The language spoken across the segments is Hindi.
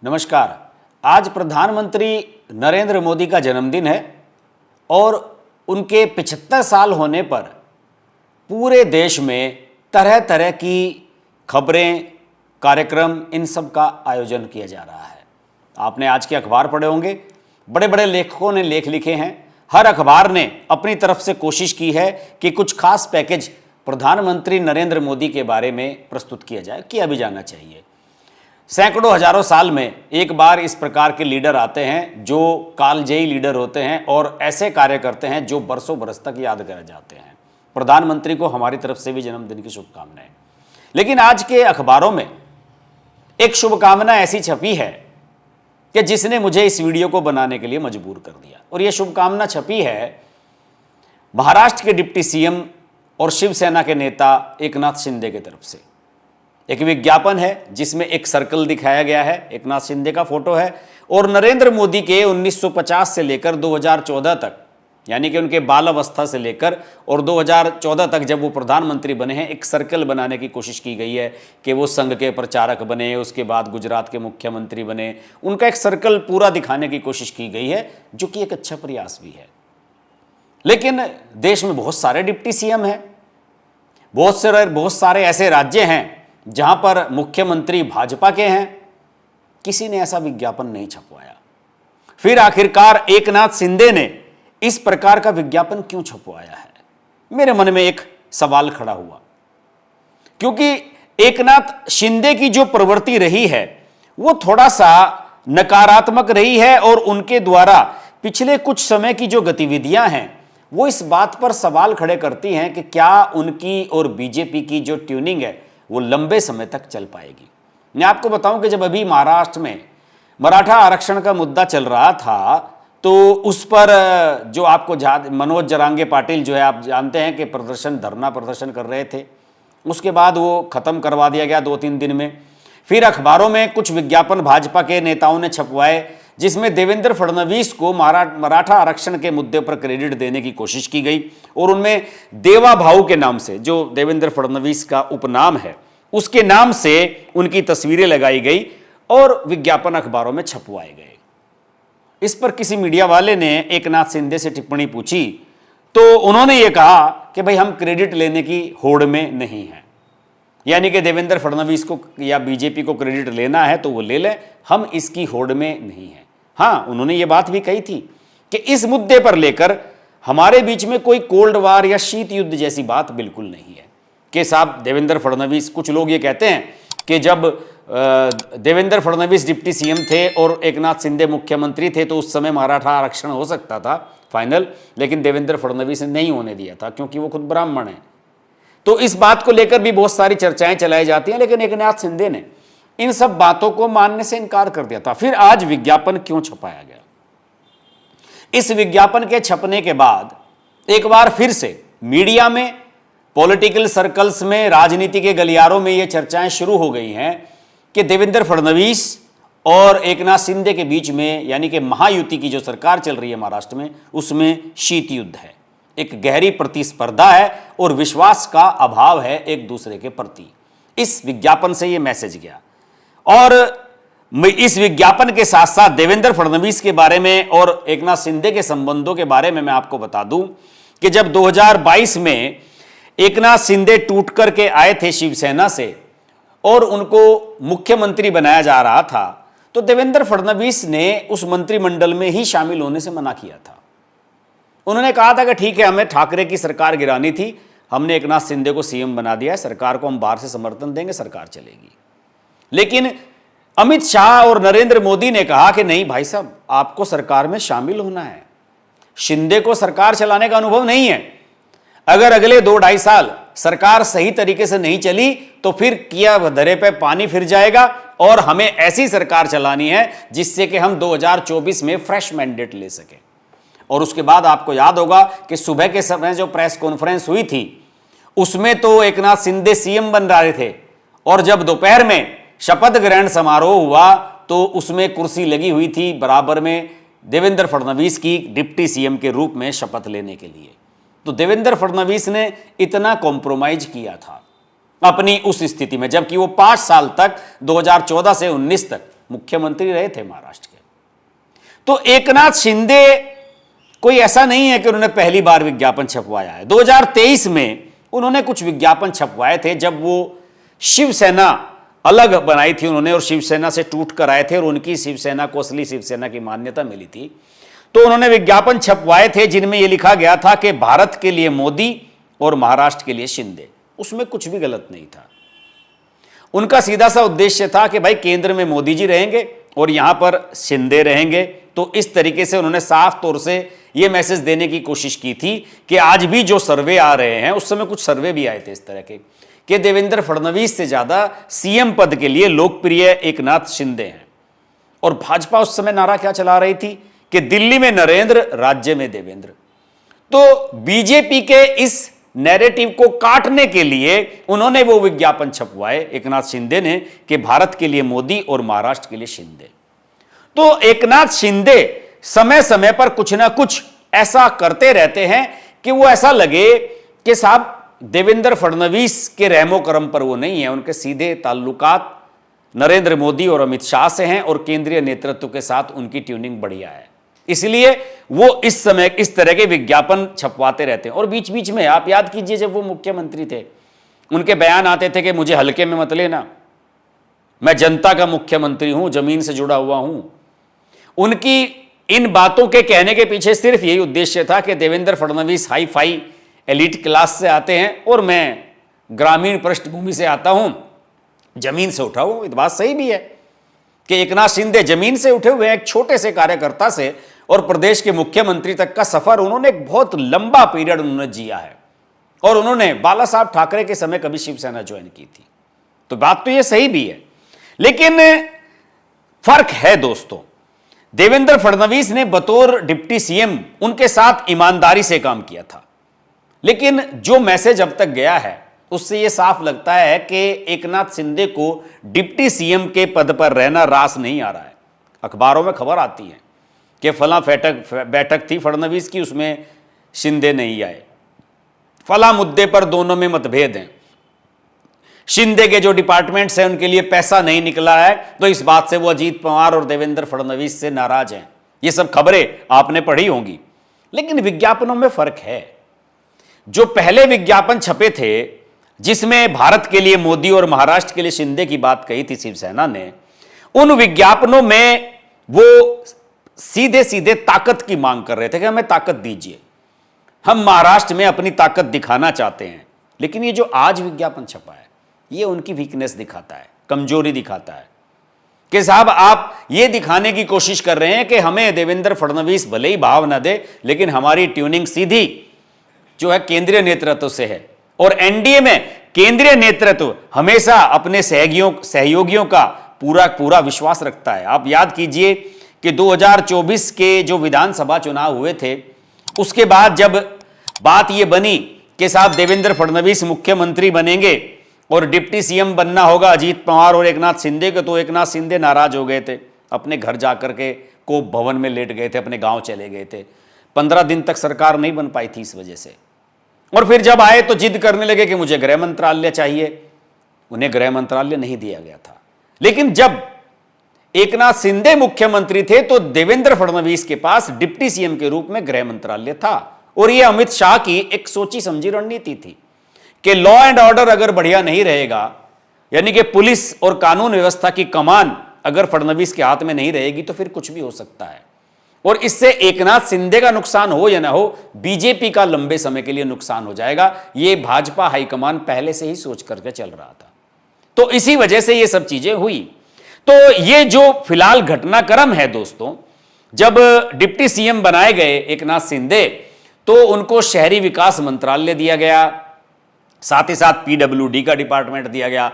नमस्कार। आज प्रधानमंत्री नरेंद्र मोदी का जन्मदिन है और उनके 75 साल होने पर पूरे देश में तरह तरह की खबरें, कार्यक्रम, इन सब का आयोजन किया जा रहा है। आपने आज के अखबार पढ़े होंगे, बड़े बड़े लेखकों ने लेख लिखे हैं। हर अखबार ने अपनी तरफ से कोशिश की है कि कुछ खास पैकेज प्रधानमंत्री नरेंद्र मोदी के बारे में प्रस्तुत किया जाए, किया भी जाना चाहिए। सैकड़ों हजारों साल में एक बार इस प्रकार के लीडर आते हैं जो कालजयी लीडर होते हैं और ऐसे कार्य करते हैं जो बरसों बरस तक याद करे जाते हैं। प्रधानमंत्री को हमारी तरफ से भी जन्मदिन की शुभकामनाएं। लेकिन आज के अखबारों में एक शुभकामना ऐसी छपी है कि जिसने मुझे इस वीडियो को बनाने के लिए मजबूर कर दिया। और यह शुभकामना छपी है महाराष्ट्र के डिप्टी सीएम और शिवसेना के नेता एकनाथ शिंदे की तरफ से। एक विज्ञापन है जिसमें एक सर्कल दिखाया गया है, एकनाथ शिंदे का फोटो है और नरेंद्र मोदी के 1950 से लेकर 2014 तक, यानी कि उनके बाल अवस्था से लेकर और 2014 तक जब वो प्रधानमंत्री बने हैं, एक सर्कल बनाने की कोशिश की गई है कि वो संघ के प्रचारक बने, उसके बाद गुजरात के मुख्यमंत्री बने। उनका एक सर्कल पूरा दिखाने की कोशिश की गई है, जो कि एक अच्छा प्रयास भी है। लेकिन देश में बहुत सारे डिप्टी सीएम हैं, बहुत सारे ऐसे राज्य हैं जहां पर मुख्यमंत्री भाजपा के हैं। किसी ने ऐसा विज्ञापन नहीं छपवाया। फिर आखिरकार एकनाथ शिंदे ने इस प्रकार का विज्ञापन क्यों छपवाया है? मेरे मन में एक सवाल खड़ा हुआ, क्योंकि एकनाथ शिंदे की जो प्रवृत्ति रही है वो थोड़ा सा नकारात्मक रही है और उनके द्वारा पिछले कुछ समय की जो गतिविधियां हैं वो इस बात पर सवाल खड़े करती हैं कि क्या उनकी और बीजेपी की जो ट्यूनिंग है वो लंबे समय तक चल पाएगी। मैं आपको बताऊं कि जब अभी महाराष्ट्र में मराठा आरक्षण का मुद्दा चल रहा था तो उस पर जो आपको मनोज जरांगे पाटिल जो है, आप जानते हैं कि धरना प्रदर्शन कर रहे थे। उसके बाद वो खत्म करवा दिया गया 2-3 दिन में। फिर अखबारों में कुछ विज्ञापन भाजपा के नेताओं ने छपवाए जिसमें देवेंद्र फडणवीस को मराठा आरक्षण के मुद्दे पर क्रेडिट देने की कोशिश की गई और उनमें देवा भाऊ के नाम से, जो देवेंद्र फडणवीस का उपनाम है, उसके नाम से उनकी तस्वीरें लगाई गई और विज्ञापन अखबारों में छपवाए गए। इस पर किसी मीडिया वाले ने एकनाथ शिंदे से टिप्पणी पूछी तो उन्होंने ये कहा कि भाई हम क्रेडिट लेने की होड़ में नहीं हैं, यानी कि देवेंद्र फडणवीस को या बीजेपी को क्रेडिट लेना है तो वो ले लें, हम इसकी होड़ में नहीं हैं। हाँ, उन्होंने ये बात भी कही थी कि इस मुद्दे पर लेकर हमारे बीच में कोई कोल्ड वार या शीत युद्ध जैसी बात बिल्कुल नहीं है कि साहब देवेंद्र फडणवीस, कुछ लोग ये कहते हैं कि जब देवेंद्र फडणवीस डिप्टी सीएम थे और एकनाथ शिंदे मुख्यमंत्री थे तो उस समय मराठा आरक्षण हो सकता था फाइनल, लेकिन देवेंद्र फडणवीस ने नहीं होने दिया था क्योंकि वो खुद ब्राह्मण है। तो इस बात को लेकर भी बहुत सारी चर्चाएं चलाई जाती हैं, लेकिन एकनाथ शिंदे ने इन सब बातों को मानने से इनकार कर दिया था। फिर आज विज्ञापन क्यों छपाया गया? इस विज्ञापन के छपने के बाद एक बार फिर से मीडिया में, पॉलिटिकल सर्कल्स में, राजनीति के गलियारों में ये चर्चाएं शुरू हो गई हैं कि देवेंद्र फडणवीस और एकनाथ शिंदे के बीच में, यानी कि महायुति की जो सरकार चल रही है महाराष्ट्र में, उसमें शीत युद्ध है, एक गहरी प्रतिस्पर्धा है और विश्वास का अभाव है एक दूसरे के प्रति। इस विज्ञापन से यह मैसेज गया। और इस विज्ञापन के साथ साथ देवेंद्र फडणवीस के बारे में और एकनाथ शिंदे के संबंधों के बारे में मैं आपको बता दूं कि जब 2022 में एकनाथ शिंदे टूट करके आए थे शिवसेना से और उनको मुख्यमंत्री बनाया जा रहा था तो देवेंद्र फडणवीस ने उस मंत्रिमंडल में ही शामिल होने से मना किया था। उन्होंने कहा था कि ठीक है, हमें ठाकरे की सरकार गिरानी थी, हमने एकनाथ शिंदे को सीएम बना दिया है, सरकार को हम बाहर से समर्थन देंगे, सरकार चलेगी। लेकिन अमित शाह और नरेंद्र मोदी ने कहा कि नहीं भाई साहब, आपको सरकार में शामिल होना है, शिंदे को सरकार चलाने का अनुभव नहीं है। अगर अगले 2-2.5 साल सरकार सही तरीके से नहीं चली तो फिर किया धरे पे पानी फिर जाएगा और हमें ऐसी सरकार चलानी है जिससे कि हम 2024 में फ्रेश मैंडेट ले सकें। और उसके बाद आपको याद होगा कि सुबह के समय जो प्रेस कॉन्फ्रेंस हुई थी उसमें तो एकनाथ शिंदे सीएम बन रहे थे और जब दोपहर में शपथ ग्रहण समारोह हुआ तो उसमें कुर्सी लगी हुई थी बराबर में देवेंद्र फडणवीस की डिप्टी सीएम के रूप में शपथ लेने के लिए। तो देवेंद्र फडणवीस ने इतना कॉम्प्रोमाइज किया था अपनी उस स्थिति में, जबकि वो 5 साल तक 2014 से 19 तक मुख्यमंत्री रहे थे महाराष्ट्र के। तो एकनाथ शिंदे कोई ऐसा नहीं है कि उन्होंने पहली बार विज्ञापन छपवाया है। 2023 में उन्होंने कुछ विज्ञापन छपवाए थे जब वो शिवसेना अलग बनाई थी उन्होंने और शिवसेना से टूट कर आए थे और उनकी शिवसेना को असली शिवसेना की मान्यता मिली थी। तो उन्होंने विज्ञापन छपवाए थे जिनमें यह लिखा गया था कि भारत के लिए मोदी और महाराष्ट्र के लिए शिंदे। उसमें कुछ भी गलत नहीं था। उनका सीधा सा उद्देश्य था कि भाई केंद्र में मोदी जी रहेंगे और यहां पर शिंदे रहेंगे। तो इस तरीके से उन्होंने साफ तौर से यह मैसेज देने की कोशिश की थी कि आज भी जो सर्वे आ रहे हैं, उस समय कुछ सर्वे भी आए थे इस तरह के कि देवेंद्र फडणवीस से ज्यादा सीएम पद के लिए लोकप्रिय एकनाथ शिंदे हैं। और भाजपा उस समय नारा क्या चला रही थी कि दिल्ली में नरेंद्र, राज्य में देवेंद्र। तो बीजेपी के इस नैरेटिव को काटने के लिए उन्होंने वो विज्ञापन छपवाए एकनाथ शिंदे ने कि भारत के लिए मोदी और महाराष्ट्र के लिए शिंदे। तो एकनाथ शिंदे समय समय पर कुछ ना कुछ ऐसा करते रहते हैं कि वो ऐसा लगे कि साहब देवेंद्र फडणवीस के रहमो करम पर वो नहीं है, उनके सीधे ताल्लुकात नरेंद्र मोदी और अमित शाह से हैं और केंद्रीय नेतृत्व के साथ उनकी ट्यूनिंग बढ़िया है। इसलिए वो इस समय इस तरह के विज्ञापन छपवाते रहते हैं। और बीच बीच में आप याद कीजिए जब वो मुख्यमंत्री थे, उनके बयान आते थे कि मुझे हल्के में मत लेना, मैं जनता का मुख्यमंत्री हूं, जमीन से जुड़ा हुआ हूं। उनकी इन बातों के कहने के पीछे सिर्फ यही उद्देश्य था कि Devendra Fadnavis hi fi elite class से आते हैं और मैं ग्रामीण पृष्ठभूमि से आता हूं, जमीन से उठा हूं। ये बात सही भी है कि एकनाथ शिंदे जमीन से उठे हुए एक छोटे से कार्यकर्ता से और प्रदेश के मुख्यमंत्री तक का सफर उन्होंने एक बहुत लंबा पीरियड उन्होंने जिया है। और उन्होंने बाला साहब ठाकरे के समय कभी शिवसेना ज्वाइन की थी। तो बात तो ये सही भी है, लेकिन फर्क है दोस्तों। देवेंद्र फडणवीस ने बतौर डिप्टी सीएम उनके साथ ईमानदारी से काम किया था, लेकिन जो मैसेज अब तक गया है उससे यह साफ लगता है कि एकनाथ शिंदे को डिप्टी सीएम के पद पर रहना रास नहीं आ रहा है। अखबारों में खबर आती है कि फला बैठक थी फडणवीस की, उसमें शिंदे नहीं आए, फला मुद्दे पर दोनों में मतभेद हैं, शिंदे के जो डिपार्टमेंट्स हैं उनके लिए पैसा नहीं निकला है, तो इस बात से वो अजीत पवार और देवेंद्र फडणवीस से नाराज हैं। ये सब खबरें आपने पढ़ी होंगी, लेकिन विज्ञापनों में फर्क है। जो पहले विज्ञापन छपे थे जिसमें भारत के लिए मोदी और महाराष्ट्र के लिए शिंदे की बात कही थी शिवसेना ने, उन विज्ञापनों में वो सीधे सीधे ताकत की मांग कर रहे थे कि हमें ताकत दीजिए, हम महाराष्ट्र में अपनी ताकत दिखाना चाहते हैं। लेकिन ये जो आज विज्ञापन छपा है ये उनकी वीकनेस दिखाता है, कमजोरी दिखाता है कि साहब आप ये दिखाने की कोशिश कर रहे हैं कि हमें देवेंद्र फडणवीस भले ही भाव ना दे, लेकिन हमारी ट्यूनिंग सीधी जो है केंद्रीय नेतृत्व से है। और एनडीए में केंद्रीय नेतृत्व हमेशा अपने सहयोगियों का पूरा विश्वास रखता है। आप याद कीजिए कि 2024 के जो विधानसभा चुनाव हुए थे, उसके बाद जब बात यह बनी कि साहब देवेंद्र फडणवीस मुख्यमंत्री बनेंगे और डिप्टी सीएम बनना होगा अजीत पवार और एकनाथ शिंदे को, तो एकनाथ शिंदे नाराज हो गए थे, अपने घर जाकर के कोप भवन में लेट गए थे, अपने गांव चले गए थे। 15 दिन तक सरकार नहीं बन पाई थी इस वजह से। और फिर जब आए तो जिद करने लगे कि मुझे गृह मंत्रालय चाहिए, उन्हें गृह मंत्रालय नहीं दिया गया था। लेकिन जब एकनाथ शिंदे मुख्यमंत्री थे तो देवेंद्र फडणवीस के पास डिप्टी सीएम के रूप में गृह मंत्रालय था। और यह अमित शाह की एक सोची समझी रणनीति थी कि लॉ एंड ऑर्डर अगर बढ़िया नहीं रहेगा, यानी कि पुलिस और कानून व्यवस्था की कमान अगर फडणवीस के हाथ में नहीं रहेगी तो फिर कुछ भी हो सकता है। और इससे एकनाथ शिंदे का नुकसान हो या ना हो, बीजेपी का लंबे समय के लिए नुकसान हो जाएगा। यह भाजपा हाईकमान पहले से ही सोच करके चल रहा था। तो इसी वजह से यह सब चीजें हुई। तो ये जो फिलहाल घटनाक्रम है दोस्तों, जब डिप्टी सीएम बनाए गए एकनाथ शिंदे तो उनको शहरी विकास मंत्रालय दिया गया, साथ ही साथ पीडब्ल्यूडी का डिपार्टमेंट दिया गया।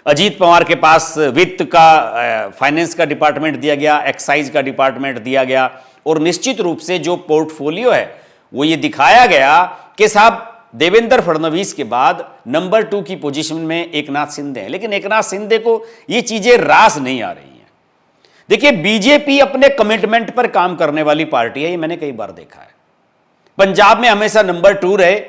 अजीत पवार के पास वित्त का फाइनेंस का डिपार्टमेंट दिया गया, एक्साइज का डिपार्टमेंट दिया गया। और निश्चित रूप से जो पोर्टफोलियो है वो ये दिखाया गया कि साहब देवेंद्र फडणवीस के बाद नंबर 2 की पोजीशन में एकनाथ शिंदे हैं। लेकिन एकनाथ शिंदे को ये चीजें रास नहीं आ रही हैं। देखिए, बीजेपी अपने कमिटमेंट पर काम करने वाली पार्टी है, ये मैंने कई बार देखा है। पंजाब में हमेशा नंबर 2 रहे,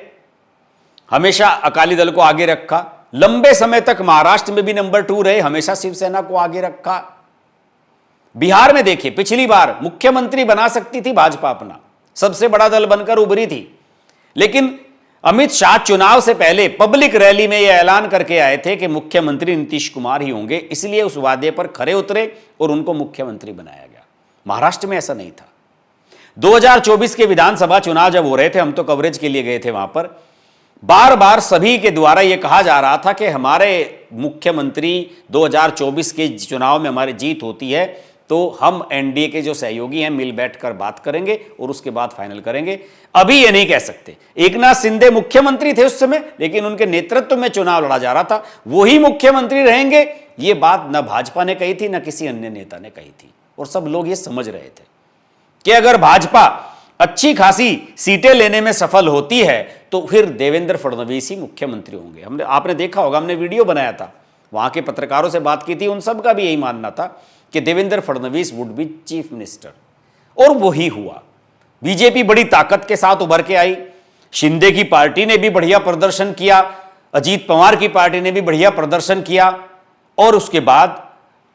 हमेशा अकाली दल को आगे रखा। लंबे समय तक महाराष्ट्र में भी नंबर 2 रहे, हमेशा शिवसेना को आगे रखा। बिहार में देखिए, पिछली बार मुख्यमंत्री बना सकती थी भाजपा, अपना सबसे बड़ा दल बनकर उभरी थी, लेकिन अमित शाह चुनाव से पहले पब्लिक रैली में यह ऐलान करके आए थे कि मुख्यमंत्री नीतीश कुमार ही होंगे, इसलिए उस वादे पर खरे उतरे और उनको मुख्यमंत्री बनाया गया। महाराष्ट्र में ऐसा नहीं था। 2024 के विधानसभा चुनाव जब हो रहे थे, हम तो कवरेज के लिए गए थे वहां पर, बार बार सभी के द्वारा यह कहा जा रहा था कि हमारे मुख्यमंत्री 2024 के चुनाव में हमारी जीत होती है तो हम एनडीए के जो सहयोगी हैं मिल बैठकर बात करेंगे और उसके बाद फाइनल करेंगे। अभी ये नहीं कह सकते। एकनाथ शिंदे मुख्यमंत्री थे उस समय, लेकिन उनके नेतृत्व में चुनाव लड़ा जा रहा था, वही मुख्यमंत्री रहेंगे। ये बात न भाजपा ने कही थी, न किसी अन्य नेता ने कही थी, और सब लोग ये समझ रहे थे कि अगर भाजपा अच्छी खासी सीटें लेने में सफल होती है तो फिर देवेंद्र फडणवीस ही मुख्यमंत्री होंगे। आपने देखा होगा, हमने वीडियो बनाया था, वहां के पत्रकारों से बात की थी, उन सब का भी यही मानना था कि Devendra Fadnavis would be chief minister, और वही हुआ। बीजेपी बड़ी ताकत के साथ उभर के आई, शिंदे की पार्टी ने भी बढ़िया प्रदर्शन किया, अजीत पवार की पार्टी ने भी बढ़िया प्रदर्शन किया, और उसके बाद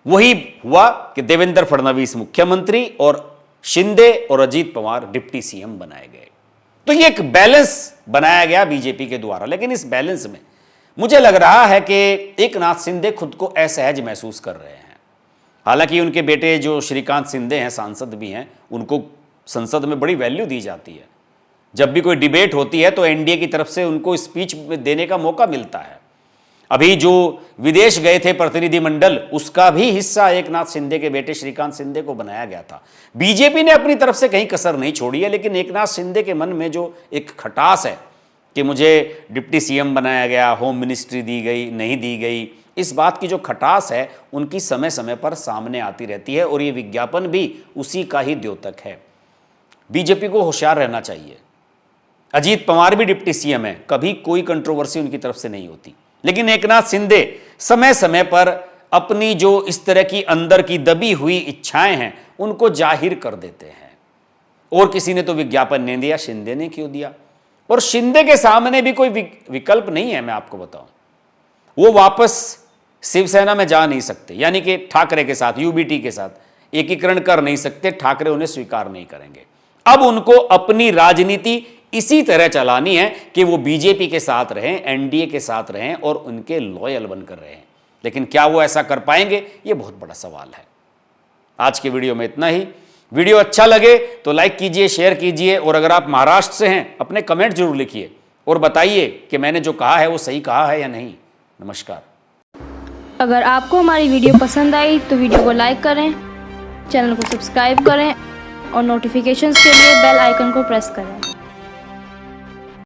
वही हुआ कि देवेंद्र फडणवीस मुख्यमंत्री और शिंदे और अजीत पवार डिप्टी सीएम बनाए गए। तो ये एक बैलेंस बनाया गया बीजेपी के द्वारा, लेकिन इस बैलेंस में मुझे लग रहा है कि एकनाथ शिंदे खुद को असहज महसूस कर रहे हैं। हालांकि उनके बेटे जो श्रीकांत शिंदे हैं, सांसद भी हैं, उनको संसद में बड़ी वैल्यू दी जाती है। जब भी कोई डिबेट होती है तो एनडीए की तरफ से उनको स्पीच देने का मौका मिलता है। अभी जो विदेश गए थे प्रतिनिधिमंडल, उसका भी हिस्सा एकनाथ शिंदे के बेटे श्रीकांत शिंदे को बनाया गया था। बीजेपी ने अपनी तरफ से कहीं कसर नहीं छोड़ी है, लेकिन एकनाथ शिंदे के मन में जो एक खटास है कि मुझे डिप्टी सीएम बनाया गया, होम मिनिस्ट्री दी गई, नहीं दी गई, इस बात की जो खटास है उनकी समय समय पर सामने आती रहती है, और ये विज्ञापन भी उसी का ही द्योतक है। बीजेपी को होशियार रहना चाहिए। अजीत पवार भी डिप्टी सीएम है, कभी कोई कंट्रोवर्सी उनकी तरफ से नहीं होती, लेकिन एकनाथ शिंदे समय समय पर अपनी जो इस तरह की अंदर की दबी हुई इच्छाएं हैं उनको जाहिर कर देते हैं। और किसी ने तो विज्ञापन नहीं दिया, शिंदे ने क्यों दिया? और शिंदे के सामने भी कोई विकल्प नहीं है। मैं आपको बताऊं, वो वापस शिवसेना में जा नहीं सकते, यानी कि ठाकरे के साथ, यूबीटी के साथ एकीकरण कर नहीं सकते। ठाकरे उन्हें स्वीकार नहीं करेंगे। अब उनको अपनी राजनीति इसी तरह चलानी है कि वो बीजेपी के साथ रहें, एनडीए के साथ रहें और उनके लॉयल बनकर रहें। लेकिन क्या वो ऐसा कर पाएंगे, ये बहुत बड़ा सवाल है। आज के वीडियो में इतना ही। वीडियो अच्छा लगे तो लाइक कीजिए, शेयर कीजिए, और अगर आप महाराष्ट्र से हैं अपने कमेंट जरूर लिखिए और बताइए कि मैंने जो कहा है वो सही कहा है या नहीं। नमस्कार। अगर आपको हमारी वीडियो पसंद आई तो वीडियो को लाइक करें, चैनल को सब्सक्राइब करें और नोटिफिकेशंस के लिए बेल आइकन को प्रेस करें।